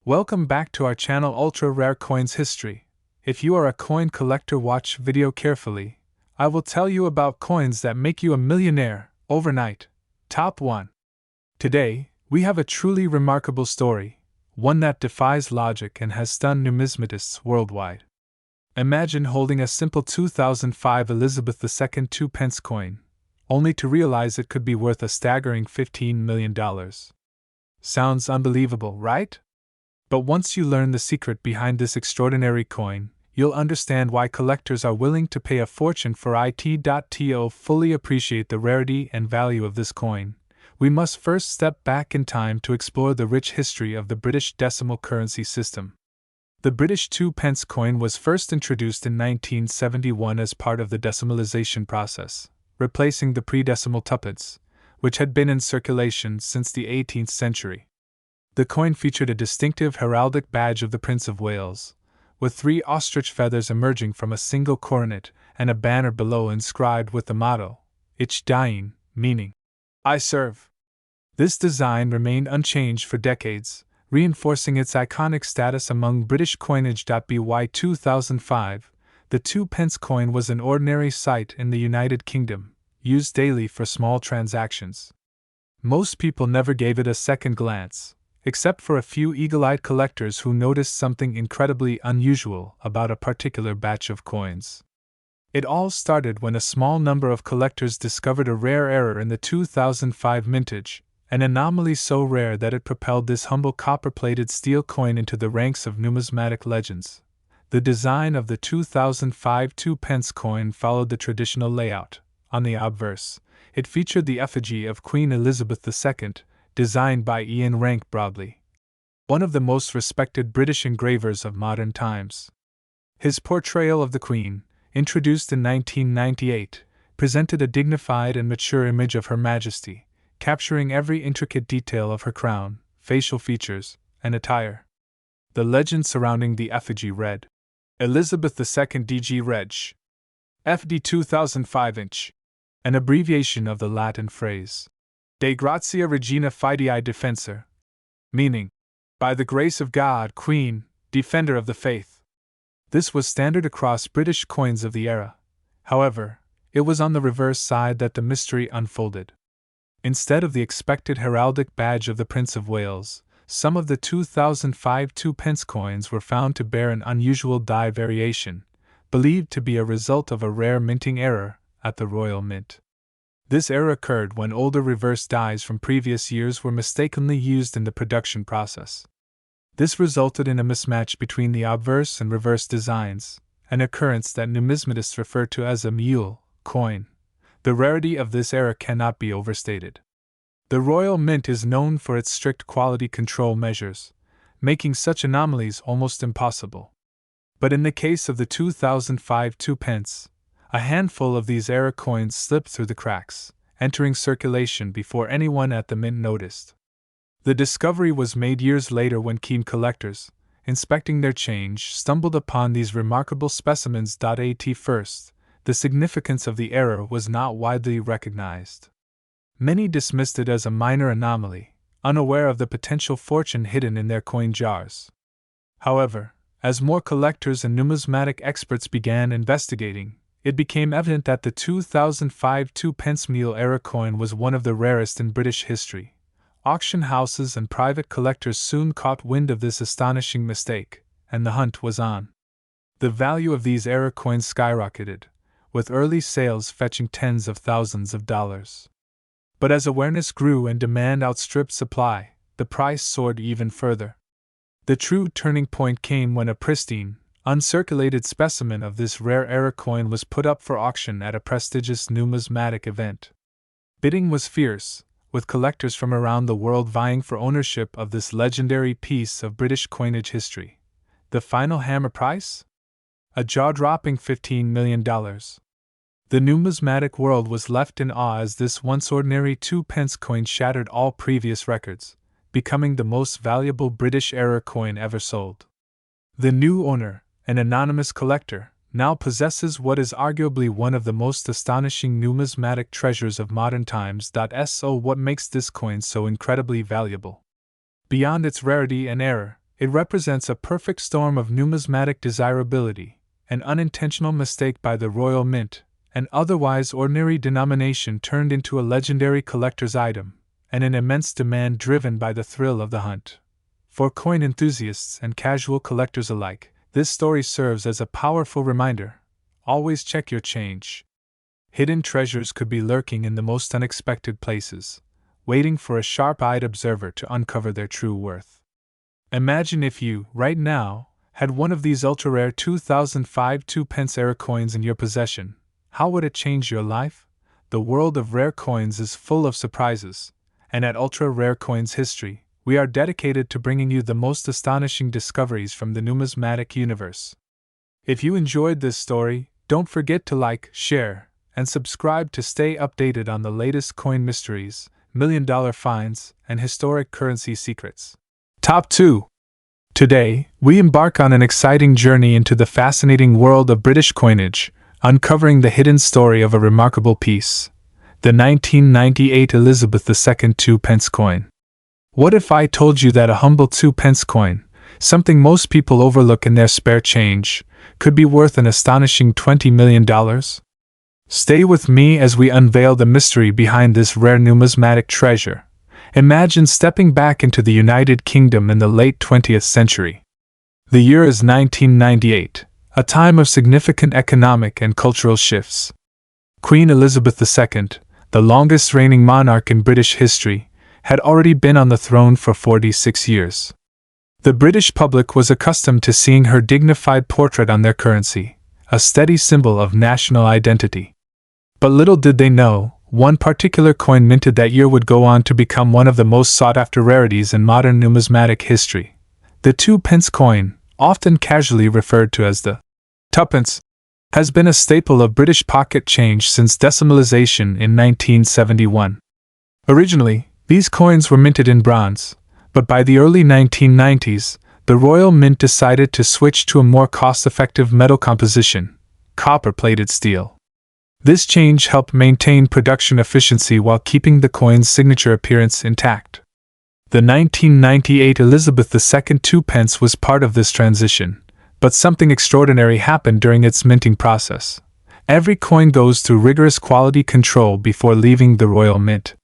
Welcome back to our channel Ultra Rare Coins History. If you are a coin collector, watch video carefully. I will tell you about coins that make you a millionaire overnight. Top 1. Today, we have a truly remarkable story, one that defies logic and has stunned numismatists worldwide. Imagine holding a simple 2005 Elizabeth II Two Pence coin, only to realize it could be worth a staggering $15 million. Sounds unbelievable, right? But once you learn the secret behind this extraordinary coin, you'll understand why collectors are willing to pay a fortune for it. To fully appreciate the rarity and value of this coin, we must first step back in time to explore the rich history of the British decimal currency system. The British 2 pence coin was first introduced in 1971 as part of the decimalization process, replacing the pre-decimal tuppence, which had been in circulation since the 18th century. The coin featured a distinctive heraldic badge of the Prince of Wales, with 3 ostrich feathers emerging from a single coronet and a banner below inscribed with the motto, Ich diene, meaning, I serve. This design remained unchanged for decades, reinforcing its iconic status among British coinage. By 2005, the 2 pence coin was an ordinary sight in the United Kingdom, used daily for small transactions. Most people never gave it a second glance, except for a few eagle-eyed collectors who noticed something incredibly unusual about a particular batch of coins. It all started when a small number of collectors discovered a rare error in the 2005 mintage, an anomaly so rare that it propelled this humble copper-plated steel coin into the ranks of numismatic legends. The design of the 2005 2 pence coin followed the traditional layout. On the obverse, it featured the effigy of Queen Elizabeth II, designed by Ian Rank Broadley, one of the most respected British engravers of modern times. His portrayal of the Queen, introduced in 1998, presented a dignified and mature image of Her Majesty, capturing every intricate detail of her crown, facial features, and attire. The legend surrounding the effigy read, Elizabeth II DG Reg. FD 2005 inch, an abbreviation of the Latin phrase, De Grazia Regina Fidei Defensor, meaning, by the grace of God, Queen, Defender of the Faith. This was standard across British coins of the era. However, it was on the reverse side that the mystery unfolded. Instead of the expected heraldic badge of the Prince of Wales, some of the 2005 2 pence coins were found to bear an unusual die variation, believed to be a result of a rare minting error at the Royal Mint. This error occurred when older reverse dies from previous years were mistakenly used in the production process. This resulted in a mismatch between the obverse and reverse designs, an occurrence that numismatists refer to as a mule coin. The rarity of this error cannot be overstated. The Royal Mint is known for its strict quality control measures, making such anomalies almost impossible. But in the case of the 2005 2 pence, a handful of these error coins slipped through the cracks, entering circulation before anyone at the mint noticed. The discovery was made years later when keen collectors, inspecting their change, stumbled upon these remarkable specimens. At first, the significance of the error was not widely recognized. Many dismissed it as a minor anomaly, unaware of the potential fortune hidden in their coin jars. However, as more collectors and numismatic experts began investigating, it became evident that the 2005 2 pence mule error coin was one of the rarest in British history. Auction houses and private collectors soon caught wind of this astonishing mistake, and the hunt was on. The value of these error coins skyrocketed, with early sales fetching tens of thousands of dollars. But as awareness grew and demand outstripped supply, the price soared even further. The true turning point came when a pristine, uncirculated specimen of this rare error coin was put up for auction at a prestigious numismatic event. Bidding was fierce, with collectors from around the world vying for ownership of this legendary piece of British coinage history. The final hammer price? A jaw-dropping $15 million. The numismatic world was left in awe as this once ordinary 2 pence coin shattered all previous records, becoming the most valuable British error coin ever sold. The new owner, an anonymous collector, now possesses what is arguably one of the most astonishing numismatic treasures of modern times. So what makes this coin so incredibly valuable? Beyond its rarity and error, It represents a perfect storm of numismatic desirability, an unintentional mistake by the Royal Mint, an otherwise ordinary denomination turned into a legendary collector's item, and an immense demand driven by the thrill of the hunt. For coin enthusiasts and casual collectors alike, this story serves as a powerful reminder: always check your change. Hidden treasures could be lurking in the most unexpected places, waiting for a sharp-eyed observer to uncover their true worth. Imagine if you, right now, had one of these ultra-rare 2005 2-pence era coins in your possession. How would it change your life? The world of rare coins is full of surprises, and at Ultra Rare Coins History, we are dedicated to bringing you the most astonishing discoveries from the numismatic universe. If you enjoyed this story, don't forget to like, share, and subscribe to stay updated on the latest coin mysteries, million-dollar finds, and historic currency secrets. Top 2. Today, we embark on an exciting journey into the fascinating world of British coinage, uncovering the hidden story of a remarkable piece, the 1998 Elizabeth II Two-pence coin. What if I told you that a humble 2-pence coin, something most people overlook in their spare change, could be worth an astonishing $20 million? Stay with me as we unveil the mystery behind this rare numismatic treasure. Imagine stepping back into the United Kingdom in the late 20th century. The year is 1998, a time of significant economic and cultural shifts. Queen Elizabeth II, the longest reigning monarch in British history, had already been on the throne for 46 years. The British public was accustomed to seeing her dignified portrait on their currency, a steady symbol of national identity. But little did they know, one particular coin minted that year would go on to become one of the most sought-after rarities in modern numismatic history. The 2-pence coin, often casually referred to as the tuppence, has been a staple of British pocket change since decimalization in 1971. Originally, these coins were minted in bronze, but by the early 1990s, the Royal Mint decided to switch to a more cost-effective metal composition, copper-plated steel. This change helped maintain production efficiency while keeping the coin's signature appearance intact. The 1998 Elizabeth II Two-pence was part of this transition, but something extraordinary happened during its minting process. Every coin goes through rigorous quality control before leaving the Royal Mint.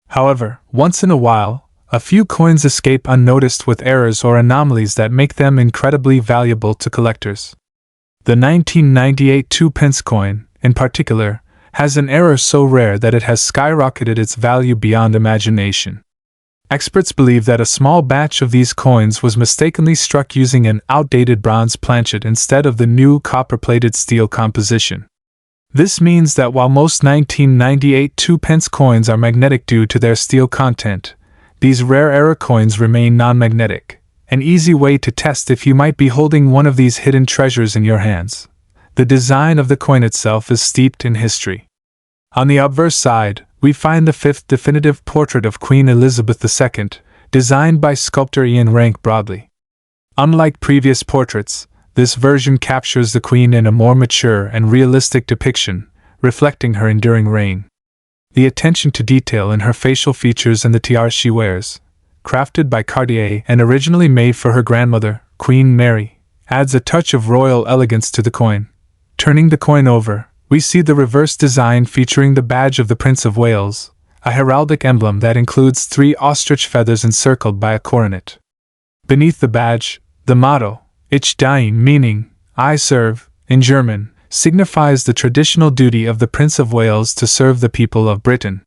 However, once in a while, a few coins escape unnoticed with errors or anomalies that make them incredibly valuable to collectors. The 1998 2-pence coin, in particular, has an error so rare that it has skyrocketed its value beyond imagination. Experts believe that a small batch of these coins was mistakenly struck using an outdated bronze planchet instead of the new copper-plated steel composition. This means that while most 1998 2-pence coins are magnetic due to their steel content, these rare error coins remain non-magnetic, an easy way to test if you might be holding one of these hidden treasures in your hands. The design of the coin itself is steeped in history. On the obverse side, we find the fifth definitive portrait of Queen Elizabeth II, designed by sculptor Ian Rank Broadley. Unlike previous portraits, this version captures the Queen in a more mature and realistic depiction, reflecting her enduring reign. The attention to detail in her facial features and the tiara she wears, crafted by Cartier and originally made for her grandmother, Queen Mary, adds a touch of royal elegance to the coin. Turning the coin over, we see the reverse design featuring the badge of the Prince of Wales, a heraldic emblem that includes 3 ostrich feathers encircled by a coronet. Beneath the badge, the motto, Ich diene, meaning, I serve, in German, signifies the traditional duty of the Prince of Wales to serve the people of Britain.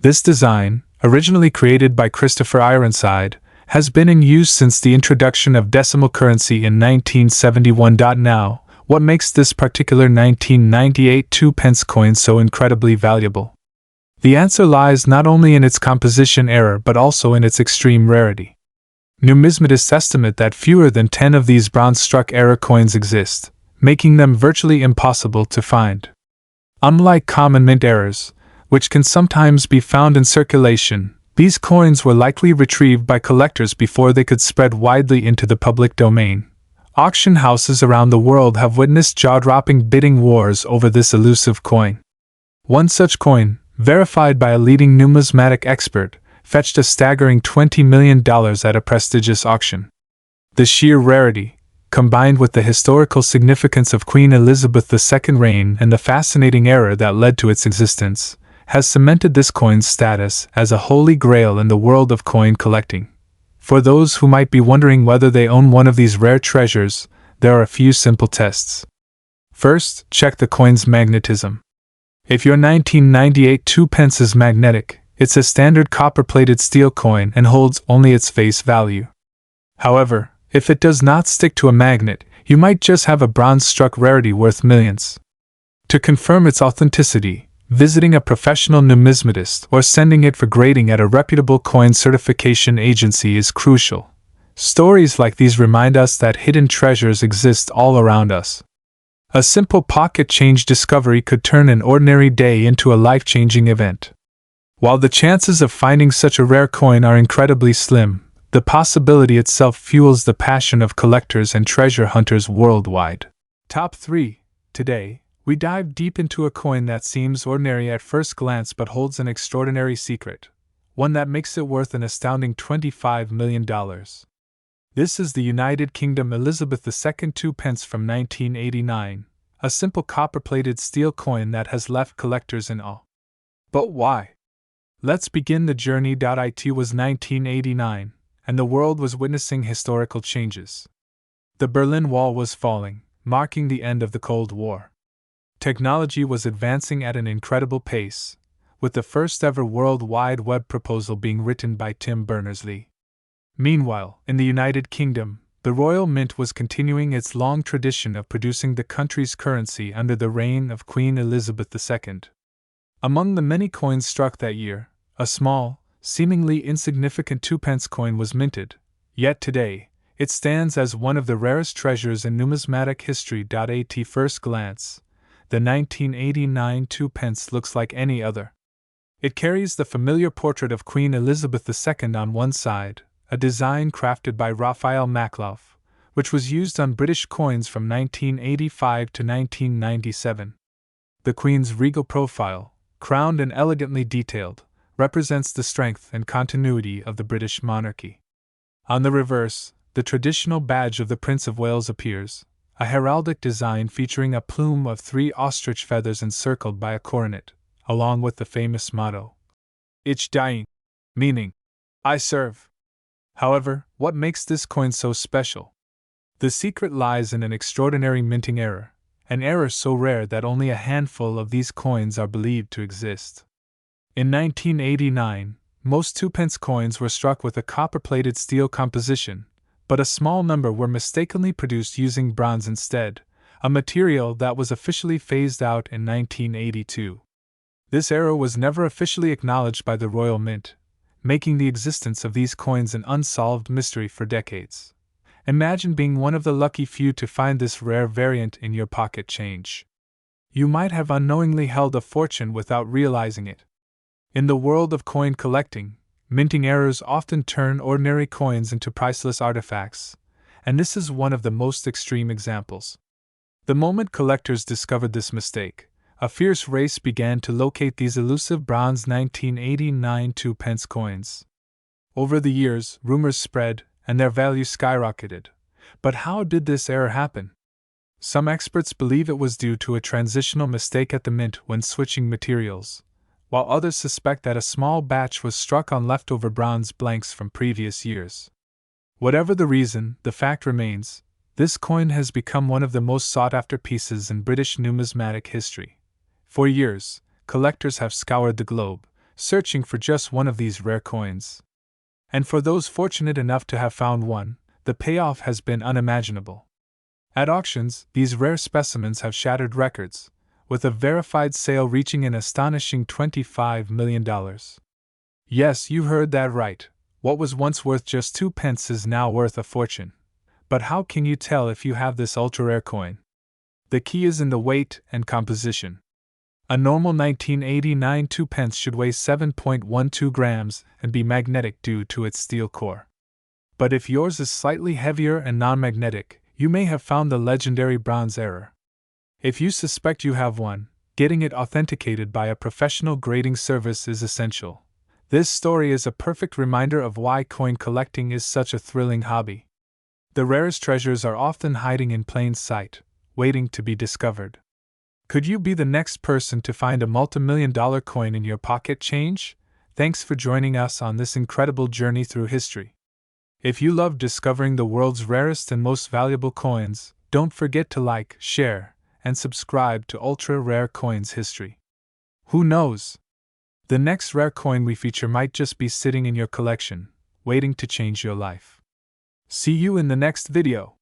This design, originally created by Christopher Ironside, has been in use since the introduction of decimal currency in 1971. Now, what makes this particular 1998 2-pence coin so incredibly valuable? The answer lies not only in its composition error but also in its extreme rarity. Numismatists estimate that fewer than 10 of these bronze-struck error coins exist, making them virtually impossible to find. Unlike common mint errors, which can sometimes be found in circulation, these coins were likely retrieved by collectors before they could spread widely into the public domain. Auction houses around the world have witnessed jaw-dropping bidding wars over this elusive coin. One such coin, verified by a leading numismatic expert, fetched a staggering $20 million at a prestigious auction. The sheer rarity, combined with the historical significance of Queen Elizabeth II's reign and the fascinating era that led to its existence, has cemented this coin's status as a holy grail in the world of coin collecting. For those who might be wondering whether they own one of these rare treasures, there are a few simple tests. First, check the coin's magnetism. If your 1998 Two Pence is magnetic, it's a standard copper-plated steel coin and holds only its face value. However, if it does not stick to a magnet, you might just have a bronze-struck rarity worth millions. To confirm its authenticity, visiting a professional numismatist or sending it for grading at a reputable coin certification agency is crucial. Stories like these remind us that hidden treasures exist all around us. A simple pocket change discovery could turn an ordinary day into a life-changing event. While the chances of finding such a rare coin are incredibly slim, the possibility itself fuels the passion of collectors and treasure hunters worldwide. Top 3. Today, we dive deep into a coin that seems ordinary at first glance but holds an extraordinary secret, one that makes it worth an astounding $25 million. This is the United Kingdom Elizabeth II Two Pence from 1989, a simple copper-plated steel coin that has left collectors in awe. But why? Let's begin the journey. It was 1989, and the world was witnessing historical changes. The Berlin Wall was falling, marking the end of the Cold War. Technology was advancing at an incredible pace, with the first ever World Wide Web proposal being written by Tim Berners-Lee. Meanwhile, in the United Kingdom, the Royal Mint was continuing its long tradition of producing the country's currency under the reign of Queen Elizabeth II. Among the many coins struck that year, a small, seemingly insignificant two-pence coin was minted, yet today, it stands as one of the rarest treasures in numismatic history. At first glance, the 1989 two-pence looks like any other. It carries the familiar portrait of Queen Elizabeth II on one side, a design crafted by Raphael Makhlouf, which was used on British coins from 1985 to 1997. The Queen's regal profile, crowned and elegantly detailed, represents the strength and continuity of the British monarchy. On the reverse, the traditional badge of the Prince of Wales appears, a heraldic design featuring a plume of 3 ostrich feathers encircled by a coronet, along with the famous motto, Ich diene, meaning, I serve. However, what makes this coin so special? The secret lies in an extraordinary minting error, an error so rare that only a handful of these coins are believed to exist. In 1989, most two-pence coins were struck with a copper-plated steel composition, but a small number were mistakenly produced using bronze instead, a material that was officially phased out in 1982. This error was never officially acknowledged by the Royal Mint, making the existence of these coins an unsolved mystery for decades. Imagine being one of the lucky few to find this rare variant in your pocket change. You might have unknowingly held a fortune without realizing it. In the world of coin collecting, minting errors often turn ordinary coins into priceless artifacts, and this is one of the most extreme examples. The moment collectors discovered this mistake, a fierce race began to locate these elusive bronze 1989 two-pence coins. Over the years, rumors spread, and their value skyrocketed. But how did this error happen? Some experts believe it was due to a transitional mistake at the mint when switching materials, while others suspect that a small batch was struck on leftover bronze blanks from previous years. Whatever the reason, the fact remains, this coin has become one of the most sought-after pieces in British numismatic history. For years, collectors have scoured the globe, searching for just one of these rare coins. And for those fortunate enough to have found one, the payoff has been unimaginable. At auctions, these rare specimens have shattered records, with a verified sale reaching an astonishing $25 million. Yes, you heard that right. What was once worth just 2 pence is now worth a fortune. But how can you tell if you have this ultra-rare coin? The key is in the weight and composition. A normal 1989 2 pence should weigh 7.12 grams and be magnetic due to its steel core. But if yours is slightly heavier and non-magnetic, you may have found the legendary bronze error. If you suspect you have one, getting it authenticated by a professional grading service is essential. This story is a perfect reminder of why coin collecting is such a thrilling hobby. The rarest treasures are often hiding in plain sight, waiting to be discovered. Could you be the next person to find a multimillion-dollar coin in your pocket change? Thanks for joining us on this incredible journey through history. If you love discovering the world's rarest and most valuable coins, don't forget to like, share, and subscribe to Ultra Rare Coins History. Who knows? The next rare coin we feature might just be sitting in your collection, waiting to change your life. See you in the next video.